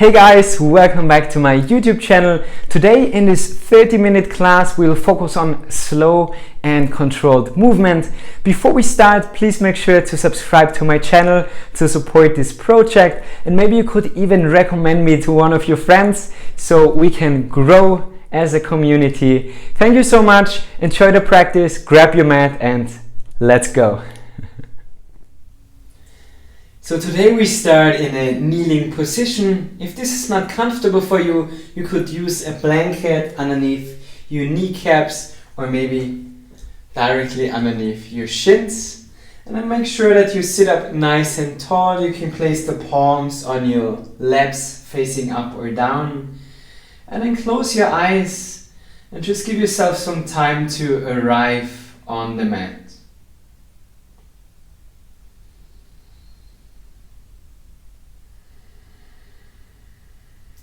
Hey guys, welcome back to my YouTube channel. Today in this 30-minute class we'll focus on slow and controlled movement. Before we start, please make sure to subscribe to my channel to support this project, and maybe you could even recommend me to one of your friends so we can grow as a community. Thank you so much, enjoy the practice, grab your mat and let's go. So today we start in a kneeling position. If this is not comfortable for you, you could use a blanket underneath your kneecaps or maybe directly underneath your shins. And then make sure that you sit up nice and tall. You can place the palms on your laps facing up or down. And then close your eyes and just give yourself some time to arrive on the mat.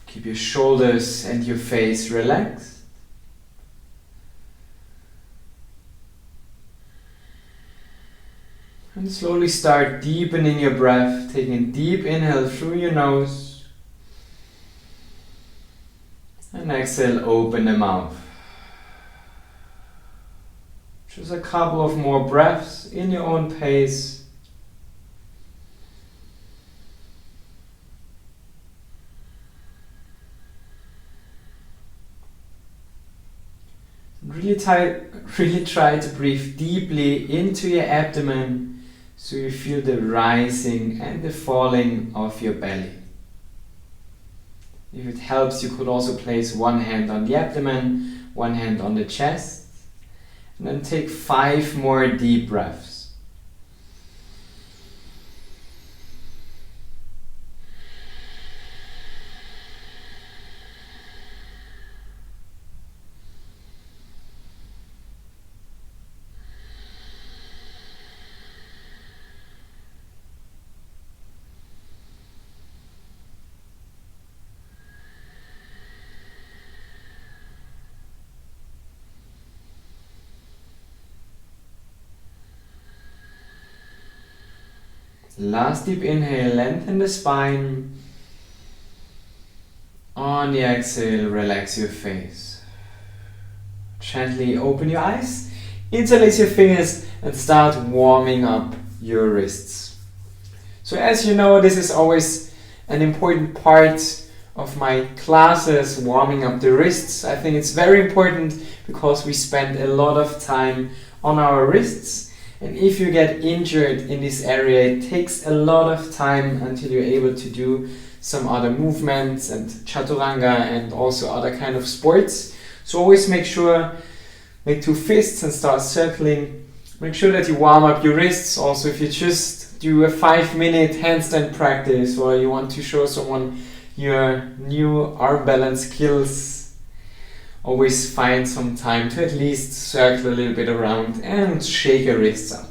Keep your shoulders and your face relaxed. And slowly start deepening your breath, taking a deep inhale through your nose. And exhale, open the mouth. Just a couple of more breaths in your own pace. Really try to breathe deeply into your abdomen so you feel the rising and the falling of your belly. If it helps, you could also place one hand on the abdomen, one hand on the chest, and then take 5 more deep breaths. Last deep inhale, lengthen the spine. On the exhale, relax your face. Gently open your eyes, interlace your fingers and start warming up your wrists. So as you know, this is always an important part of my classes, warming up the wrists. I think it's very important because we spend a lot of time on our wrists. And if you get injured in this area, it takes a lot of time until you're able to do some other movements and chaturanga and also other kind of sports. So always make sure, make 2 fists and start circling. Make sure that you warm up your wrists. Also, if you just do a 5-minute handstand practice or you want to show someone your new arm balance skills, always find some time to at least circle a little bit around and shake your wrists out.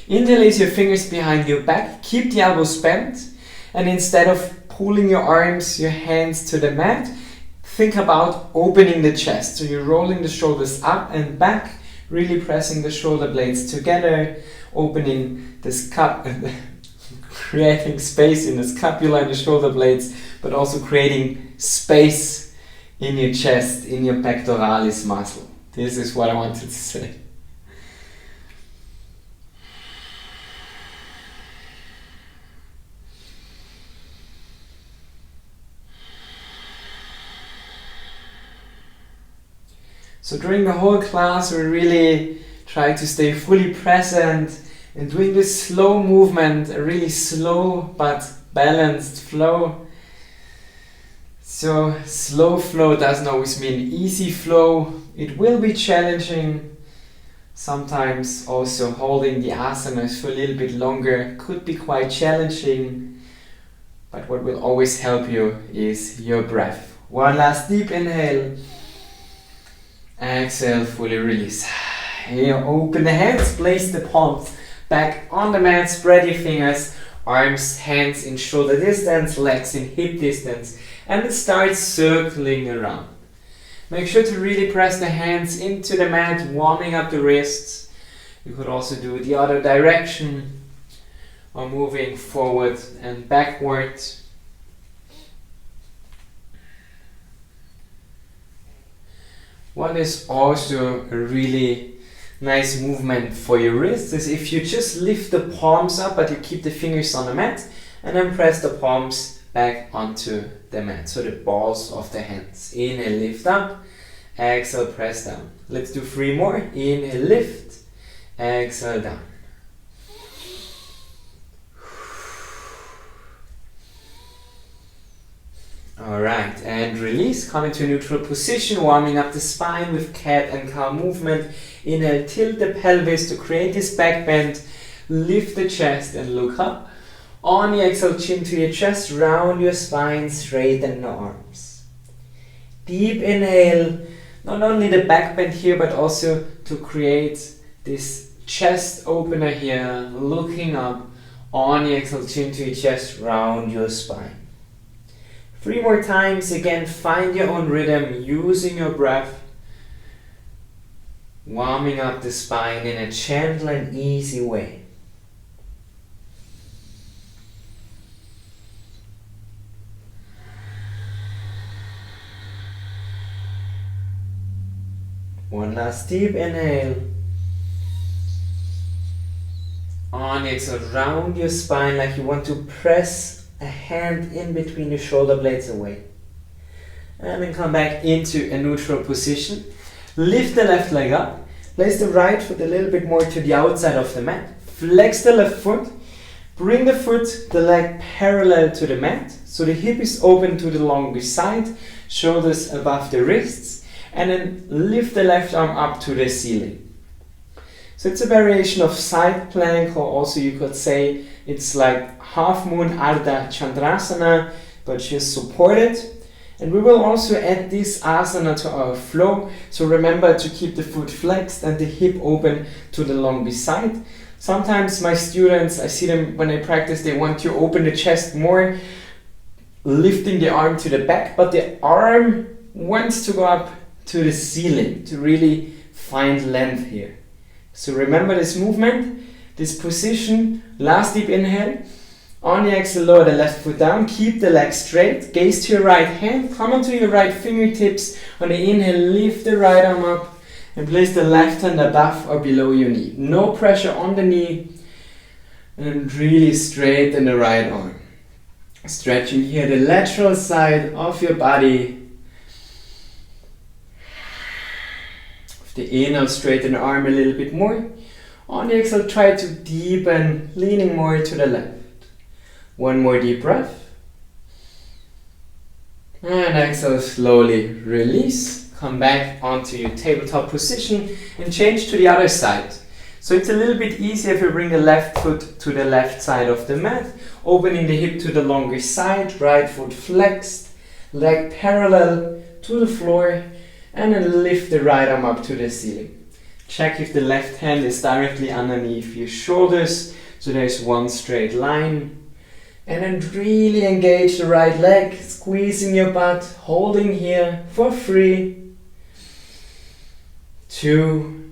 Interlace your fingers behind your back, keep the elbows bent, and instead of pulling your arms, your hands to the mat, think about opening the chest. So you're rolling the shoulders up and back, really pressing the shoulder blades together, opening the creating space in the scapula and the shoulder blades, but also creating space in your chest, in your pectoralis muscle. This is what I wanted to say. So during the whole class, we really try to stay fully present and doing this slow movement, a really slow but balanced flow. So slow flow doesn't always mean easy flow. It will be challenging. Sometimes also holding the asanas for a little bit longer could be quite challenging. But what will always help you is your breath. One last deep inhale. Exhale, fully release. Here, open the hands, place the palms back on the mat, spread your fingers, arms, hands in shoulder distance, legs in hip distance. And then start circling around. Make sure to really press the hands into the mat, warming up the wrists. You could also do the other direction or moving forward and backward. What is also a really nice movement for your wrists is if you just lift the palms up but you keep the fingers on the mat and then press the palms back onto the mat. So the balls of the hands. Inhale, lift up. Exhale, press down. Let's do 3 more. Inhale, lift. Exhale, down. Alright, and release. Come into a neutral position, warming up the spine with cat and cow movement. Inhale, tilt the pelvis to create this back bend. Lift the chest and look up. On the exhale, chin to your chest, round your spine, straighten the arms. Deep inhale, not only the back bend here, but also to create this chest opener here, looking up. On the exhale, chin to your chest, round your spine. 3 more times. Again, find your own rhythm using your breath. Warming up the spine in a gentle and easy way. One last deep inhale. On the exhale, round your spine like you want to press a hand in between the shoulder blades away. And then come back into a neutral position. Lift the left leg up. Place the right foot a little bit more to the outside of the mat. Flex the left foot. Bring the leg parallel to the mat. So the hip is open to the longer side. Shoulders above the wrists. And then lift the left arm up to the ceiling. So it's a variation of side plank, or also you could say it's like half moon Ardha Chandrasana, but just supported. And we will also add this asana to our flow. So remember to keep the foot flexed and the hip open to the longer side. Sometimes my students, I see them when they practice, they want to open the chest more, lifting the arm to the back, but the arm wants to go up to the ceiling to really find length here. So remember this movement, this position. Last deep inhale. On the exhale, lower the left foot down. Keep the leg straight. Gaze to your right hand. Come onto your right fingertips. On the inhale, lift the right arm up and place the left hand above or below your knee. No pressure on the knee. And really straighten the right arm. Stretching here the lateral side of your body. The inhale, straighten the arm a little bit more. On the exhale, try to deepen, leaning more to the left. One more deep breath. And exhale, slowly release. Come back onto your tabletop position and change to the other side. So it's a little bit easier if you bring the left foot to the left side of the mat, opening the hip to the longer side, right foot flexed, leg parallel to the floor. And then lift the right arm up to the ceiling. Check if the left hand is directly underneath your shoulders, so there's one straight line. And then really engage the right leg, squeezing your butt, holding here for 3, 2,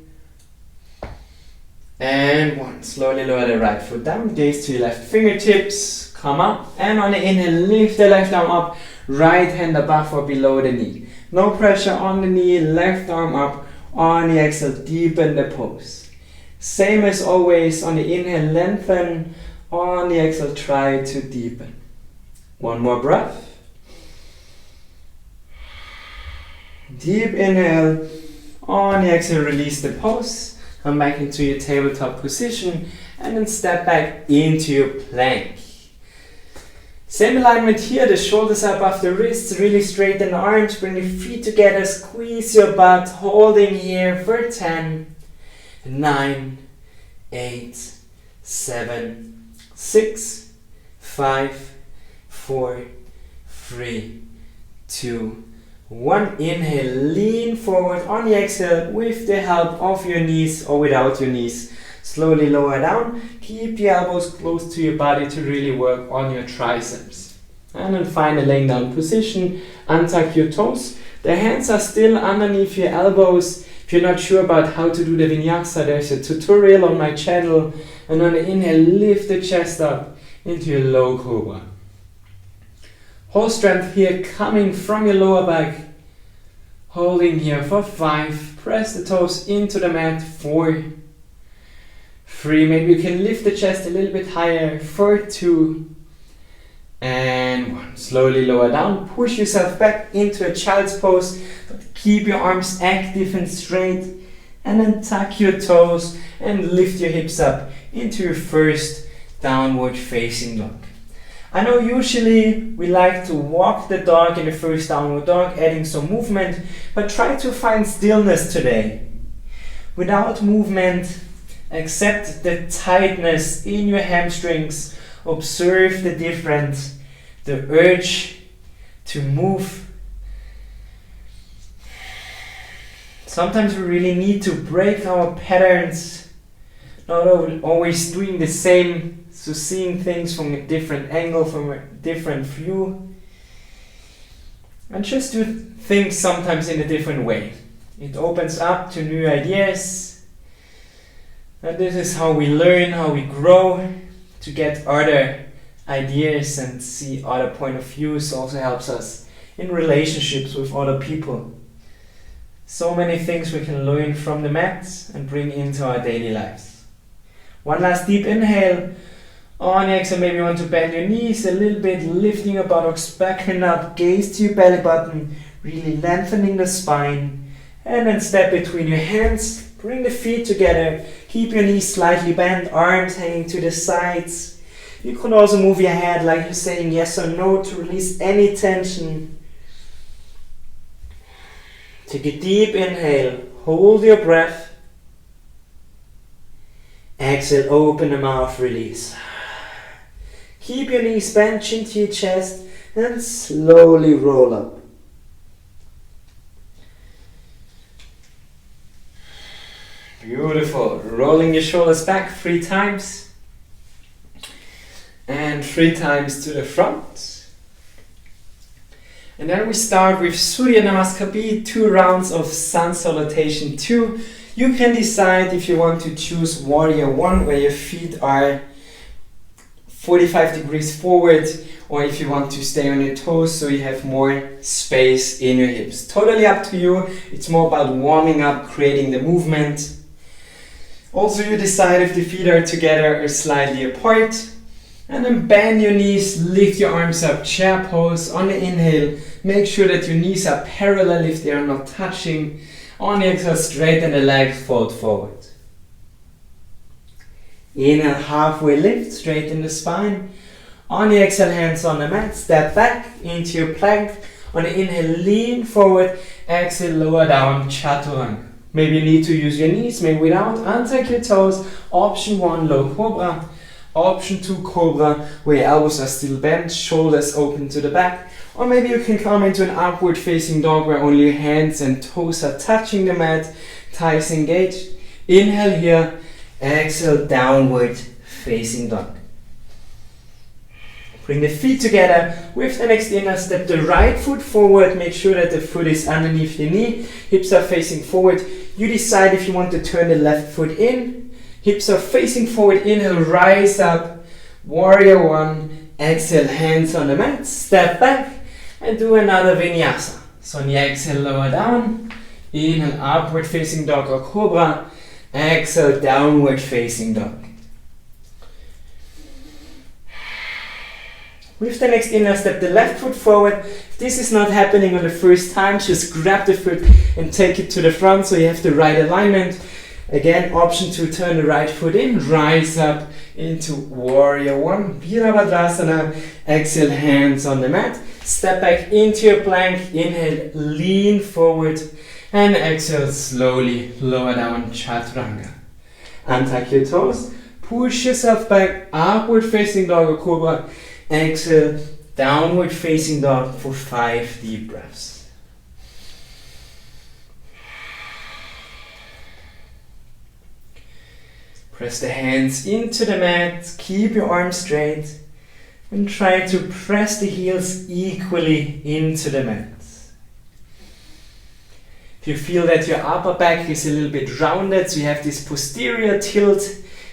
and 1. Slowly lower the right foot down, gaze to your left fingertips, come up, and on the inhale, lift the left arm up, right hand above or below the knee. No pressure on the knee, left arm up. On the exhale, deepen the pose. Same as always, on the inhale, lengthen. On the exhale, try to deepen. One more breath. Deep inhale. On the exhale, release the pose. Come back into your tabletop position and then step back into your plank. Same alignment here, the shoulders are above the wrists, really straighten the arms, bring the feet together, squeeze your butt, holding here for 10, 9, 8, 7, 6, 5, 4, 3, 2, 1. Inhale, lean forward. On the exhale, with the help of your knees or without your knees, slowly lower down. Keep the elbows close to your body to really work on your triceps. And then find a laying down position. Untuck your toes. The hands are still underneath your elbows. If you're not sure about how to do the Vinyasa, there's a tutorial on my channel. And on the inhale, lift the chest up into your low cobra. Whole strength here coming from your lower back. Holding here for 5. Press the toes into the mat. 4. 3. Maybe you can lift the chest a little bit higher. 4, 2. And 1. Slowly lower down. Push yourself back into a child's pose. But keep your arms active and straight. And then tuck your toes and lift your hips up into your first downward facing dog. I know usually we like to walk the dog in the first downward dog, adding some movement, but try to find stillness today. Without movement, accept the tightness in your hamstrings, observe the difference, the urge to move. Sometimes we really need to break our patterns, not always doing the same, so seeing things from a different angle, from a different view. And just do things sometimes in a different way. It opens up to new ideas. And this is how we learn, how we grow, to get other ideas and see other point of views. Also helps us in relationships with other people. So many things we can learn from the mat and bring into our daily lives. One last deep inhale. On exhale, maybe you want to bend your knees a little bit, lifting your buttocks back and up, gaze to your belly button, really lengthening the spine. And then step between your hands, bring the feet together, keep your knees slightly bent, arms hanging to the sides. You can also move your head like you're saying yes or no to release any tension. Take a deep inhale, hold your breath. Exhale, open the mouth, release. Keep your knees bent, chin to your chest, and slowly roll up. Beautiful. Rolling your shoulders back 3 times. And 3 times to the front. And then we start with Surya Namaskar, 2 rounds of Sun Salutation 2. You can decide if you want to choose Warrior 1, where your feet are 45 degrees forward, or if you want to stay on your toes so you have more space in your hips. Totally up to you. It's more about warming up, creating the movement. Also, you decide if the feet are together or slightly apart. And then bend your knees, lift your arms up, chair pose. On the inhale, make sure that your knees are parallel if they are not touching. On the exhale, straighten the legs, fold forward. Inhale, halfway lift, straighten the spine. On the exhale, hands on the mat, step back into your plank. On the inhale, lean forward. Exhale, lower down, chaturanga. Maybe you need to use your knees, maybe without. Untuck your toes. Option 1, low cobra. Option 2, cobra, where your elbows are still bent, shoulders open to the back. Or maybe you can come into an upward facing dog where only your hands and toes are touching the mat, thighs engaged. Inhale here, exhale, downward facing dog. Bring the feet together. With the next inhale, step the right foot forward. Make sure that the foot is underneath the knee. Hips are facing forward. You decide if you want to turn the left foot in. Hips are facing forward. Inhale, rise up. Warrior 1. Exhale, hands on the mat. Step back and do another Vinyasa. So on the exhale, lower down. Inhale, upward facing dog or cobra. Exhale, downward facing dog. With the next inhale, step the left foot forward. If this is not happening on the first time, just grab the foot and take it to the front so you have the right alignment. Again, option 2, turn the right foot in, rise up into Warrior 1, Virabhadrasana. Exhale, hands on the mat. Step back into your plank. Inhale, lean forward. And exhale, slowly lower down, Chaturanga. Untuck your toes. Push yourself back, upward facing dog or cobra. Exhale, downward facing dog for 5 deep breaths. Press the hands into the mat, keep your arms straight, and try to press the heels equally into the mat. If you feel that your upper back is a little bit rounded, so you have this posterior tilt,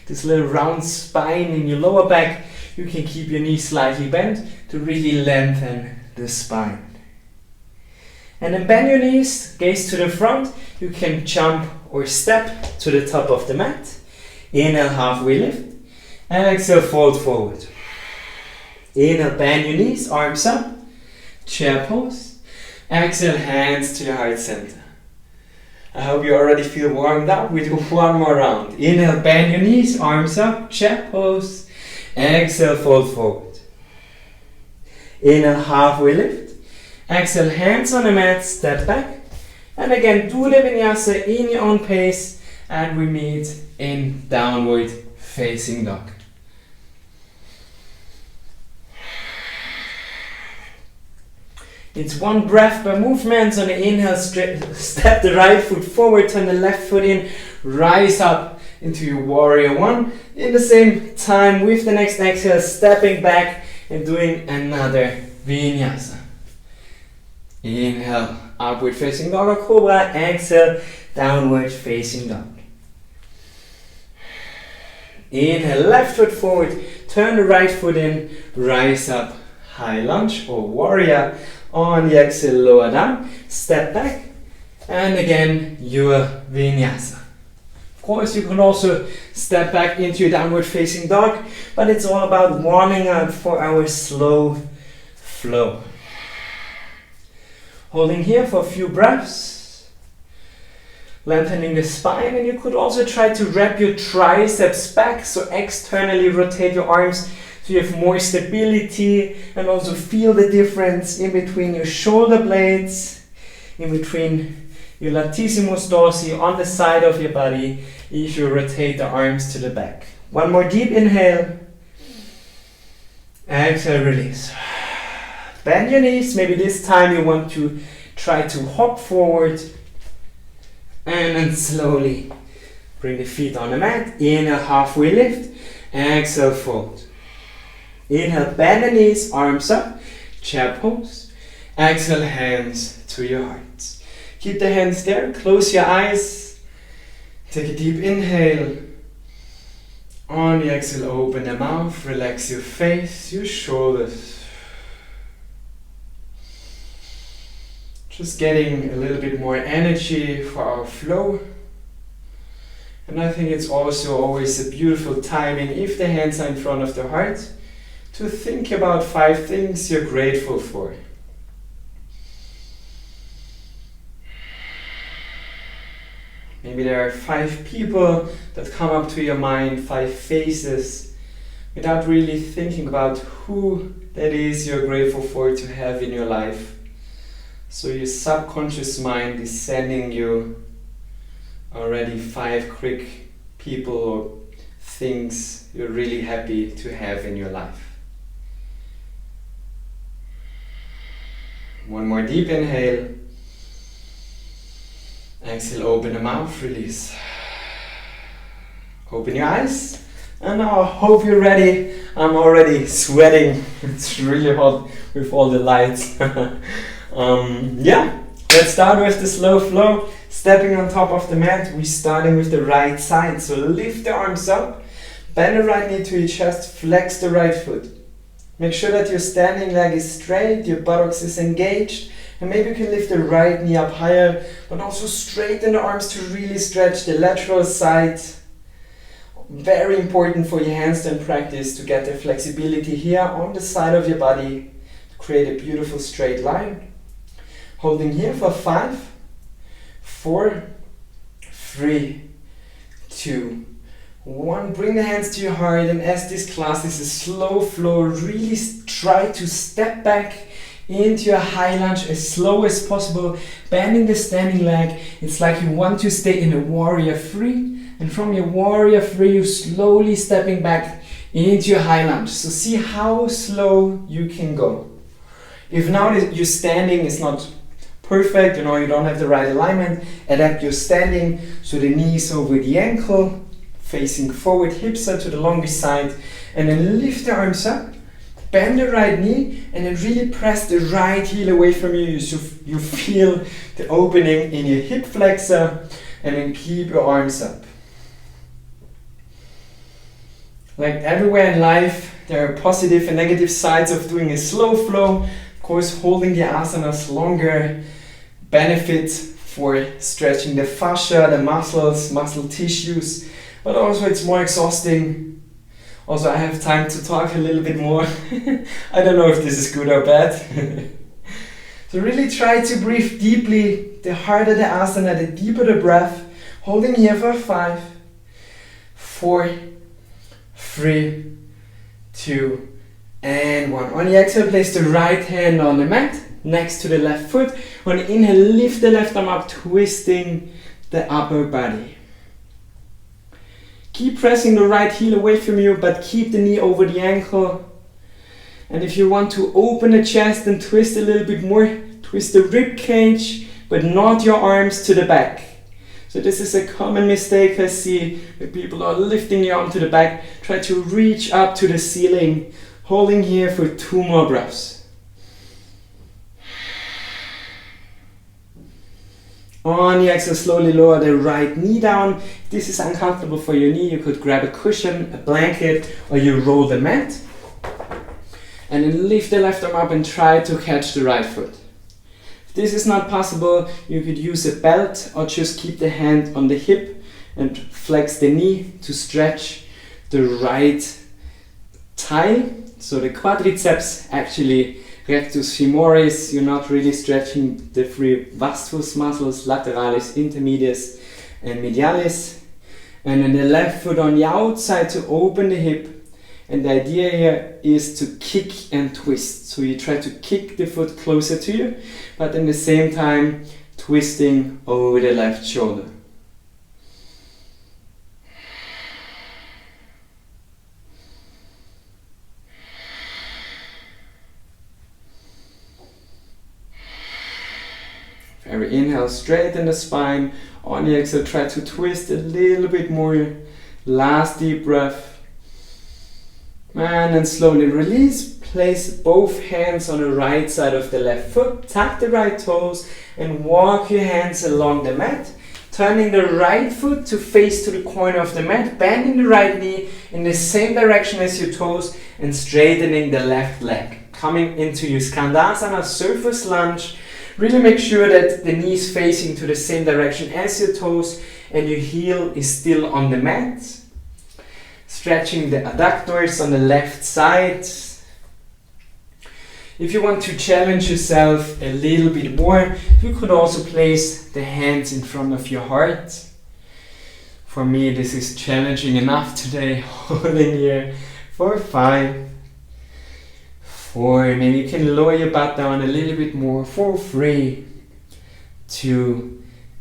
this little round spine in your lower back, you can keep your knees slightly bent to really lengthen the spine. And then bend your knees, gaze to the front. You can jump or step to the top of the mat. Inhale, halfway lift. And exhale, fold forward. Inhale, bend your knees, arms up. Chair pose. Exhale, hands to your heart center. I hope you already feel warmed up. We do one more round. Inhale, bend your knees, arms up, chair pose. Exhale, fold forward. Inhale, halfway lift. Exhale, hands on the mat, step back. And again, do the vinyasa in your own pace. And we meet in downward facing dog. It's one breath per movement. So on the inhale, step the right foot forward, turn the left foot in, rise up into your warrior one. In the same time, with the next exhale, stepping back and doing another vinyasa. Inhale, upward facing dog or cobra. Exhale, downward facing dog. Inhale, left foot forward, turn the right foot in, rise up, high lunge or warrior. On the exhale, lower down, step back, and again, your vinyasa. Of course, you can also step back into your downward facing dog, but it's all about warming up for our slow flow. Holding here for a few breaths, lengthening the spine, and you could also try to wrap your triceps back, so externally rotate your arms so you have more stability, and also feel the difference in between your shoulder blades, in between your latissimus dorsi on the side of your body, if you rotate the arms to the back. One more deep inhale. Exhale, release. Bend your knees. Maybe this time you want to try to hop forward. And then slowly bring the feet on the mat. Inhale, halfway lift. Exhale, fold. Inhale, bend the knees, arms up, chair pose. Exhale, hands to your heart. Keep the hands there, close your eyes. Take a deep inhale. On the exhale, open the mouth, relax your face, your shoulders. Just getting a little bit more energy for our flow. And I think it's also always a beautiful timing, if the hands are in front of the heart, to think about 5 things you're grateful for. Maybe there are 5 people that come up to your mind, 5 faces, without really thinking about who that is you're grateful for to have in your life. So your subconscious mind is sending you already 5 quick people or things you're really happy to have in your life. One more deep inhale. Exhale, open the mouth, release. Open your eyes. And now I hope you're ready. I'm already sweating. It's really hot with all the lights. Let's start with the slow flow. Stepping on top of the mat, we're starting with the right side. So lift the arms up, bend the right knee to your chest, flex the right foot. Make sure that your standing leg is straight, your buttocks is engaged, and maybe you can lift the right knee up higher, but also straighten the arms to really stretch the lateral side. Very important for your handstand practice to get the flexibility here on the side of your body to create a beautiful straight line. Holding here for 5, 4, 3, 2, 1. Bring the hands to your heart, and as this class is a slow flow, really try to step back into your high lunge as slow as possible, bending the standing leg. It's like you want to stay in a warrior 3, and from your warrior 3 you're slowly stepping back into your high lunge. So see how slow you can go. If now your standing is not perfect, you don't have the right alignment, adapt your standing so the knees over the ankle, facing forward, hips are to the longest side, and then lift the arms up, bend the right knee, and then really press the right heel away from you so you feel the opening in your hip flexor, and then keep your arms up. Like everywhere in life, there are positive and negative sides of doing a slow flow. Of course, holding the asanas longer benefits for stretching the fascia, the muscles, muscle tissues, but also it's more exhausting. Also, I have time to talk a little bit more. I don't know if this is good or bad. So really try to breathe deeply. The harder the asana, the deeper the breath. Holding here for 5, 4, 3, 2, and 1. On the exhale, place the right hand on the mat next to the left foot. On the inhale, lift the left arm up, twisting the upper body. Keep pressing the right heel away from you, but keep the knee over the ankle. And if you want to open the chest and twist a little bit more, twist the rib cage, but not your arms to the back. So this is a common mistake I see where people are lifting your arm to the back. Try to reach up to the ceiling, holding here for 2 more breaths. On the exhale, slowly lower the right knee down. If this is uncomfortable for your knee, you could grab a cushion, a blanket, or you roll the mat. And then lift the left arm up and try to catch the right foot. If this is not possible, you could use a belt or just keep the hand on the hip and flex the knee to stretch the right thigh. So the quadriceps, actually rectus femoris, you're not really stretching the 3 vastus muscles, lateralis, intermedius and medialis. And then the left foot on the outside to open the hip. And the idea here is to kick and twist. So you try to kick the foot closer to you, but at the same time twisting over the left shoulder. Every inhale, straighten the spine. On the exhale, try to twist a little bit more. Last deep breath. And then slowly release. Place both hands on the right side of the left foot. Tuck the right toes and walk your hands along the mat. Turning the right foot to face to the corner of the mat. Bending the right knee in the same direction as your toes and straightening the left leg. Coming into your Skandasana, surface lunge. Really make sure that the knee is facing to the same direction as your toes and your heel is still on the mat. Stretching the adductors on the left side. If you want to challenge yourself a little bit more, you could also place the hands in front of your heart. For me, this is challenging enough today. Holding here for 5, 4, maybe you can lower your butt down a little bit more for 3, 2,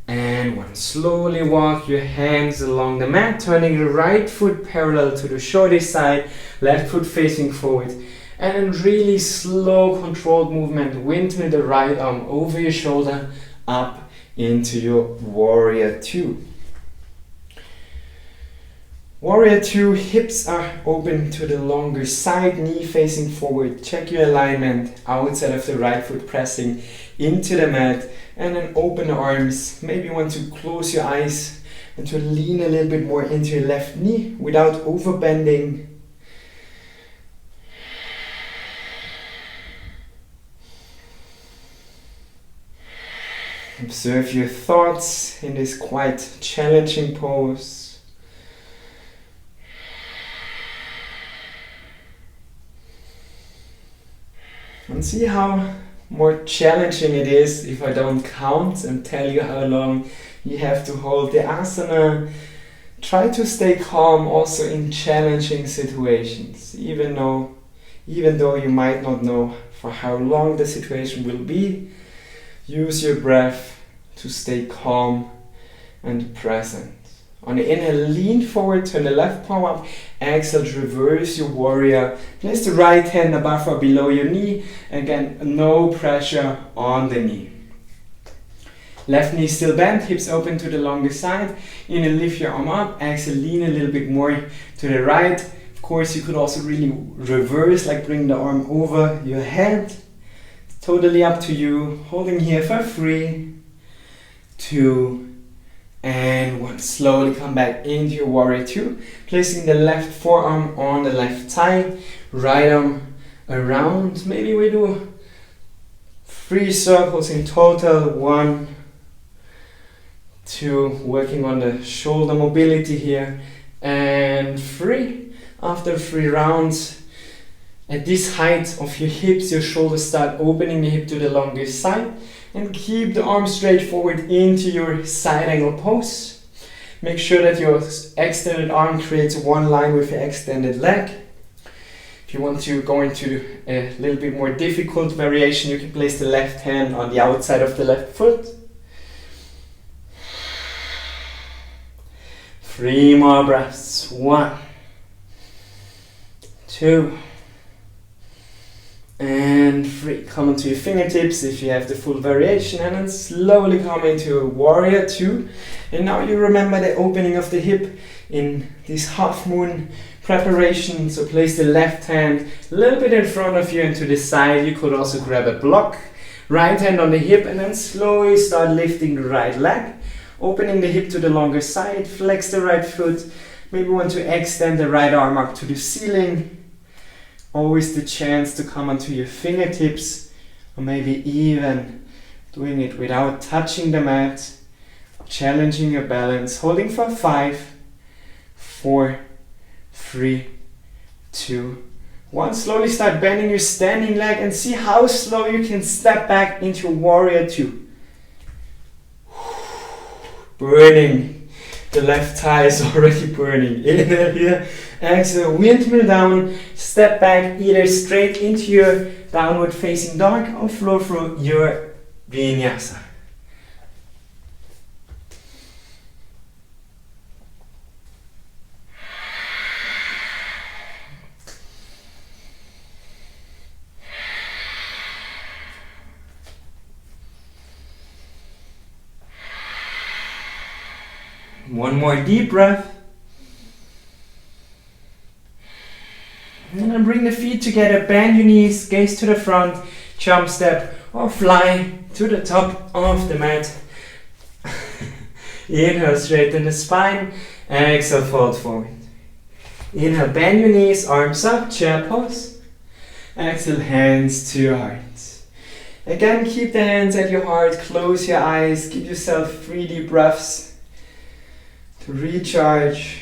and 1. Slowly walk your hands along the mat, turning the right foot parallel to the shorty side, left foot facing forward. And then really slow controlled movement, windmill the right arm over your shoulder, up into your Warrior 2. Warrior 2, hips are open to the longer side, knee facing forward. Check your alignment, outside of the right foot pressing into the mat. And then open the arms. Maybe you want to close your eyes and to lean a little bit more into your left knee without overbending. Observe your thoughts in this quite challenging pose. And see how more challenging it is if I don't count and tell you how long you have to hold the asana. Try to stay calm also in challenging situations, even though you might not know for how long the situation will be. Use your breath to stay calm and present. On the inhale, lean forward, turn the left palm up. Exhale, reverse your warrior. Place the right hand above or below your knee. Again, no pressure on the knee. Left knee still bent, hips open to the longer side. Inhale, lift your arm up. Exhale, lean a little bit more to the right. Of course, you could also really reverse, like bring the arm over your head. It's totally up to you. Holding here for 3, 2, and 1. Slowly come back into your Warrior 2. Placing the left forearm on the left thigh. Right arm around. Maybe we do 3 circles in total. 1, 2, working on the shoulder mobility here, and 3. After 3 rounds, at this height of your hips, your shoulders start opening the hip to the longest side, and keep the arms straight forward into your side angle pose. Make sure that your extended arm creates one line with your extended leg. If you want to go into a little bit more difficult variation, you can place the left hand on the outside of the left foot. 3 more breaths. 1, 2, and 3. Come onto your fingertips if you have the full variation, and then slowly come into a warrior 2. And now you remember the opening of the hip in this half moon preparation. So place the left hand a little bit in front of you and to the side. You could also grab a block. Right hand on the hip, and then slowly start lifting the right leg. Opening the hip to the longer side. Flex the right foot. Maybe want to extend the right arm up to the ceiling. Always the chance to come onto your fingertips, or maybe even doing it without touching the mat, challenging your balance, holding for 5, 4, 3, 2, 1. Slowly start bending your standing leg and see how slow you can step back into warrior 2. Burning. The left thigh is already burning. Inhale here. Exhale, windmill down, step back either straight into your downward facing dog or flow through your Vinyasa. One more deep breath. And then bring the feet together, bend your knees, gaze to the front, jump step or fly to the top of the mat. Inhale, straighten the spine, exhale, fold forward. Inhale, bend your knees, arms up, chair pose. Exhale, hands to your heart. Again, keep the hands at your heart, close your eyes, give yourself 3 deep breaths to recharge,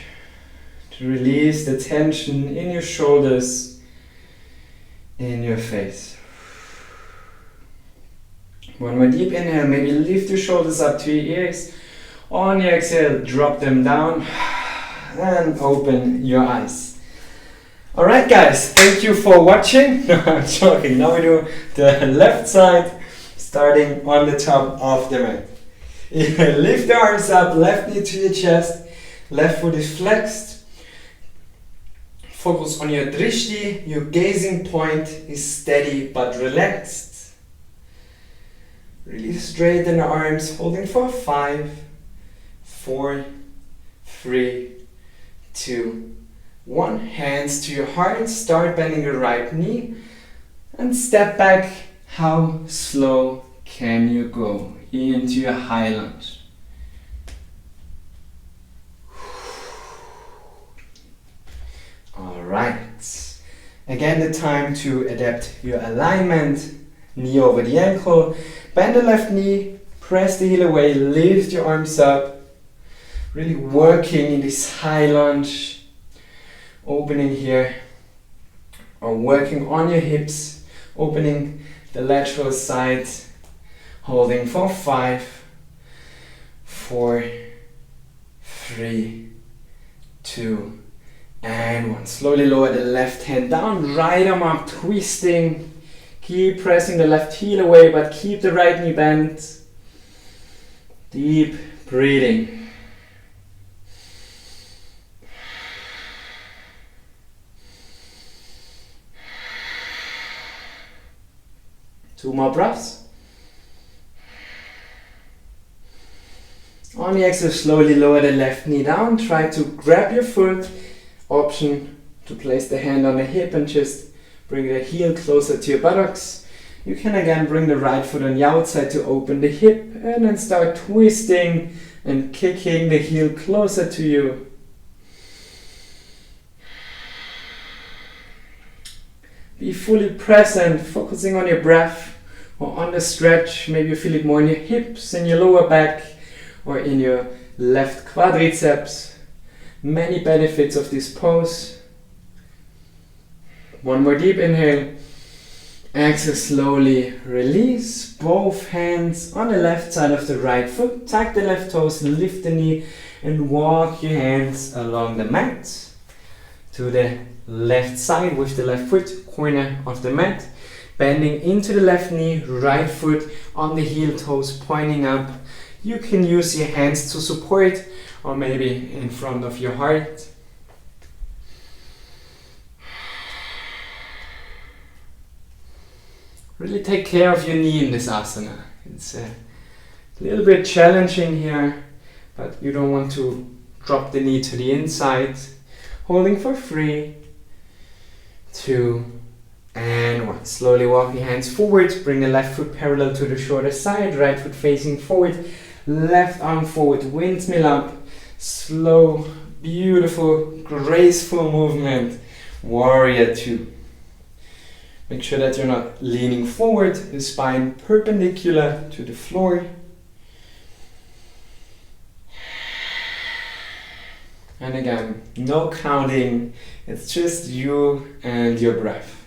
to release the tension in your shoulders, in your face. One more deep inhale, maybe lift your shoulders up to your ears. On your exhale, drop them down and open your eyes. Alright guys, thank you for watching. No, I'm joking. Now we do the left side, starting on the top of the mat. Lift the arms up, left knee to your chest, left foot is flexed. Focus on your drishti, your gazing point is steady but relaxed. Really straighten the arms, holding for 5, 4, 3, 2, 1. Hands to your heart, start bending your right knee and step back. How slow can you go into your high lunge? Alright, again the time to adapt your alignment, knee over the ankle, bend the left knee, press the heel away, lift your arms up, really working in this high lunge, opening here, or working on your hips, opening the lateral side, holding for 5, 4, 3, 2, and 1. Slowly lower the left hand down, right arm up, twisting. Keep pressing the left heel away, but keep the right knee bent. Deep breathing. Two more breaths. On the exhale, slowly lower the left knee down. Try to grab your foot. Option to place the hand on the hip and just bring the heel closer to your buttocks. You can again bring the right foot on the outside to open the hip and then start twisting and kicking the heel closer to you. Be fully present, focusing on your breath, or on the stretch. Maybe you feel it more in your hips, in your lower back, or in your left quadriceps. Many benefits of this pose. One more deep inhale. Exhale, slowly release. Both hands on the left side of the right foot. Tuck the left toes, lift the knee, and walk your hands along the mat to the left side with the left foot, corner of the mat. Bending into the left knee, right foot on the heel toes, pointing up. You can use your hands to support, or maybe in front of your heart. Really take care of your knee in this asana. It's a little bit challenging here, but you don't want to drop the knee to the inside. Holding for 3, 2, and 1. Slowly walk your hands forward. Bring the left foot parallel to the shoulder side, right foot facing forward. Left arm forward, windmill up. Slow, beautiful, graceful movement. Warrior 2. Make sure that you're not leaning forward, the spine perpendicular to the floor. And again, no counting, it's just you and your breath.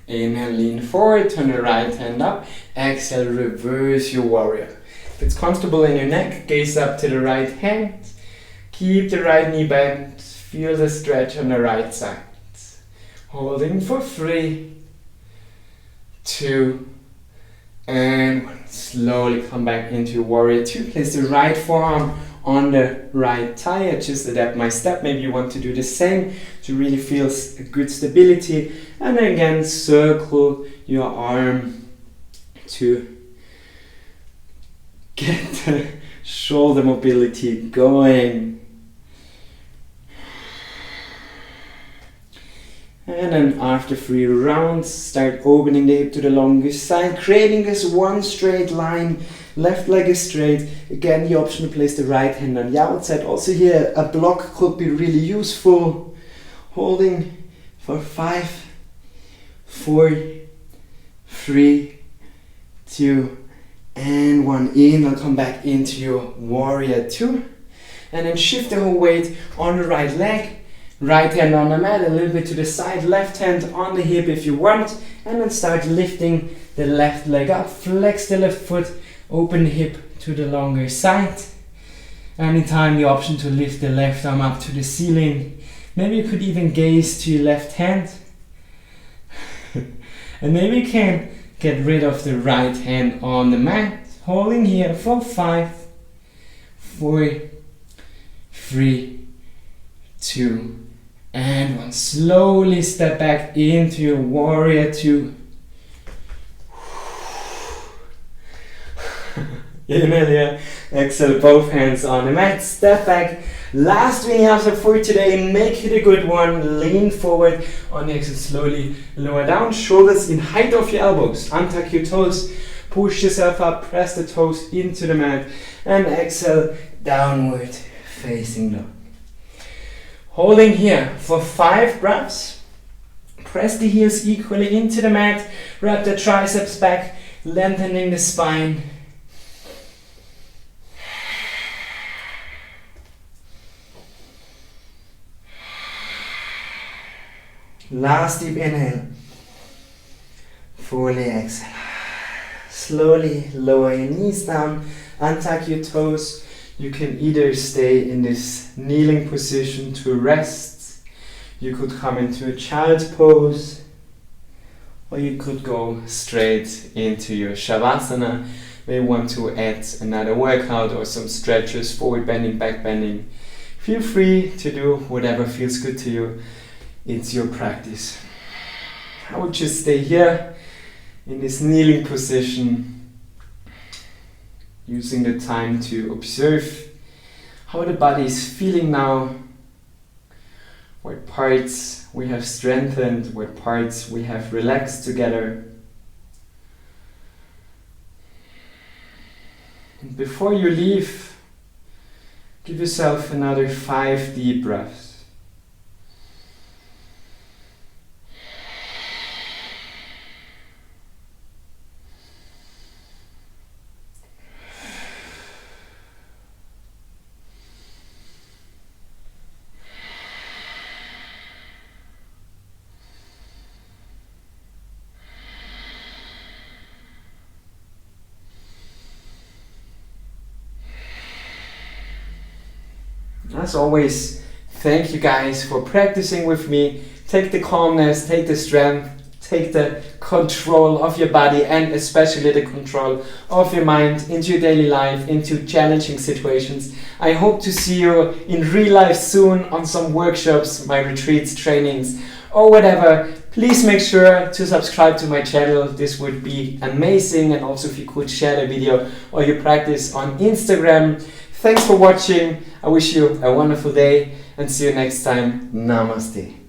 Inhale, lean forward, turn the right hand up. Exhale, reverse your warrior. If it's comfortable in your neck, gaze up to the right hand. Keep the right knee bent. Feel the stretch on the right side. Holding for 3, 2, and 1. Slowly come back into warrior 2. Place the right forearm on the right thigh. I just adapt my step. Maybe you want to do the same to really feel a good stability. And again, circle your arm to get the shoulder mobility going. And then after 3 rounds, start opening the hip to the longest side, creating this one straight line. Left leg is straight. Again, the option to place the right hand on the outside. Also here, a block could be really useful. Holding for 5, 4, 3, 2, and 1. Inhale, come back into your warrior 2. And then shift the whole weight on the right leg. Right hand on the mat, a little bit to the side. Left hand on the hip if you want. And then start lifting the left leg up. Flex the left foot. Open the hip to the longer side. Anytime the option to lift the left arm up to the ceiling. Maybe you could even gaze to your left hand. And maybe you can get rid of the right hand on the mat. Holding here for 5, 4, 3, 2, and 1. Slowly step back into your warrior 2. Inhale here, exhale, both hands on the mat, step back. Last Vinyasa for today, make it a good one. Lean forward, on the exhale slowly lower down, shoulders in height of your elbows. Untuck your toes, push yourself up, press the toes into the mat, and exhale, downward facing dog. Holding here for 5 breaths. Press the heels equally into the mat, wrap the triceps back, lengthening the spine. Last deep inhale. Fully exhale. Slowly lower your knees down, untuck your toes. You can either stay in this kneeling position to rest. You could come into a child's pose. Or you could go straight into your Shavasana. May want to add another workout or some stretches, forward bending, back bending. Feel free to do whatever feels good to you. It's your practice. I would just stay here in this kneeling position, using the time to observe how the body is feeling now, what parts we have strengthened, what parts we have relaxed together. And before you leave, give yourself another 5 deep breaths. As always, thank you guys for practicing with me. Take the calmness, take the strength, take the control of your body and especially the control of your mind into your daily life, into challenging situations. I hope to see you in real life soon on some workshops, my retreats, trainings, or whatever. Please make sure to subscribe to my channel. This would be amazing. And also if you could share the video or your practice on Instagram. Thanks for watching. I wish you a wonderful day and see you next time. Namaste.